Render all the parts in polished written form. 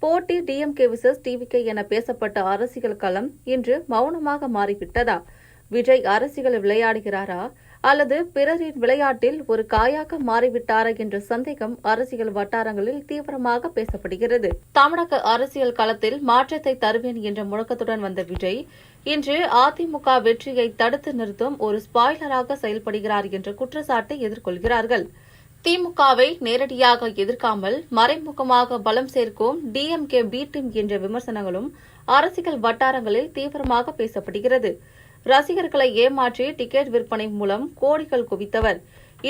போட்டி DMK versus TVK என பேசப்பட்ட அரசியல் களம் இன்று மௌனமாக மாறிவிட்டதா? விஜய் அரசியல் விளையாடுகிறாரா அல்லது பிறரின் விளையாட்டில் ஒரு காயாக மாறிவிட்டாரா என்ற சந்தேகம் அரசியல் வட்டாரங்களில் தீவிரமாக பேசப்படுகிறது. தமிழக அரசியல் களத்தில் மாற்றத்தை தருவேன் என்ற முழக்கத்துடன் வந்த விஜய் இன்று அதிமுக வெற்றியை தடுத்து நிறுத்தும் ஒரு ஸ்பாய்லராக செயல்படுகிறார் என்ற குற்றச்சாட்டை எதிர்கொள்கிறார்கள். திமுகவை நேரடியாக எதிர்க்காமல் மறைமுகமாக பலம் சேர்க்கும் டிஎம்கே பி டீம் என்ற விமர்சனங்களும் அரசியல் வட்டாரங்களில் தீவிரமாக பேசப்படுகிறது. ரசிகர்களை ஏமாற்றி டிக்கெட் விற்பனை மூலம் கோடிகள் குவித்தவர்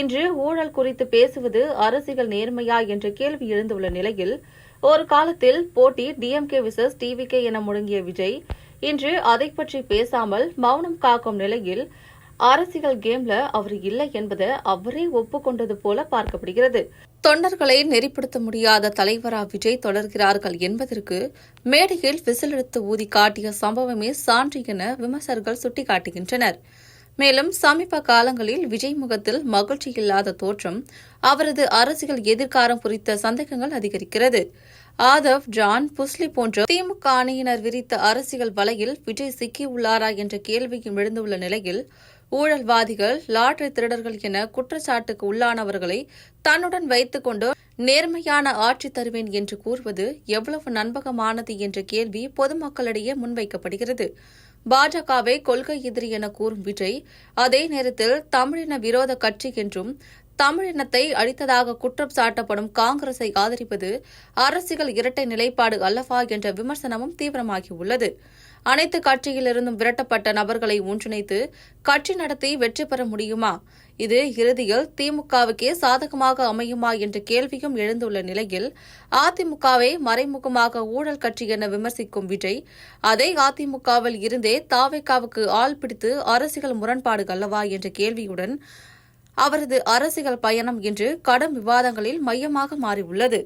இன்று ஊழல் குறித்து பேசுவது அரசியல் நேர்மையா என்ற கேள்வி எழுந்துள்ள நிலையில் ஒரு காலத்தில் போட்டி டிஎம்கே விசஸ் டிவிகே என முழங்கிய விஜய் இன்று அதை பற்றி பேசாமல் மௌனம் காக்கும் நிலையில் அரசியல் கேம்ல அவர் இல்லை என்பதை அவரே ஒப்புக்கொண்டது போல பார்க்கப்படுகிறது. தொண்டர்களை நெறிப்படுத்த முடியாத தலைவரா விஜய் தொடர்கிறார்கள் என்பதற்கு மேடையில் விசிலெடுத்து ஊதி காட்டிய சம்பவமே சான்று என விமர்சகர்கள் சுட்டிக்காட்டுகின்றனர். மேலும் சமீப காலங்களில் விஜய் முகத்தில் மகிழ்ச்சி இல்லாத தோற்றம், அவரது அரசியல் எதிர்காலம் குறித்த சந்தேகங்கள் அதிகரிக்கிறது. ஆதவ், ஜான், புஸ்லி போன்ற திமுக அணியினர் விரித்த அரசியல் வலையில் விஜய் சிக்கியுள்ளாரா என்ற கேள்வியும் எழுந்துள்ள நிலையில் ஊழல்வாதிகள், லாட்டரி திருடர்கள் என குற்றச்சாட்டுக்கு உள்ளானவர்களை தன்னுடன் வைத்துக் கொண்டு நேர்மையான ஆட்சி தருவேன் என்று கூறுவது எவ்வளவு நம்பகமானது என்ற கேள்வி பொதுமக்களிடையே முன்வைக்கப்படுகிறது. பாஜகவை கொள்கை எதிரி என கூறும் விஜய் அதே நேரத்தில் தமிழின விரோத கட்சி என்றும் தமிழினத்தை அழித்ததாக குற்றம் சாட்டப்படும் காங்கிரஸை ஆதரிப்பது அரசியல் இரட்டை நிலைப்பாடு அல்லவா என்ற விமர்சனமும் தீவிரமாகியுள்ளது. அனைத்து கட்சியிலிருந்தும் விரட்டப்பட்ட நபர்களை ஒன்றிணைத்து கட்சி நடத்தி வெற்றி பெற முடியுமா? இது இறுதியில் திமுகவுக்கே சாதகமாக அமையுமா என்ற கேள்வியும் எழுந்துள்ள நிலையில் அதிமுகவை மறைமுகமாக ஊழல் கட்சி என விமர்சிக்கும் விஜய் அதே அதிமுகவில் இருந்தே தாவேகாவுக்கு ஆள் பிடித்து அரசியல் முரண்பாடு அல்லவா என்ற கேள்வியுடன் அவரது அரசியல் பயணம் இன்று கடும் விவாதங்களில் மையமாக மாறியுள்ளது.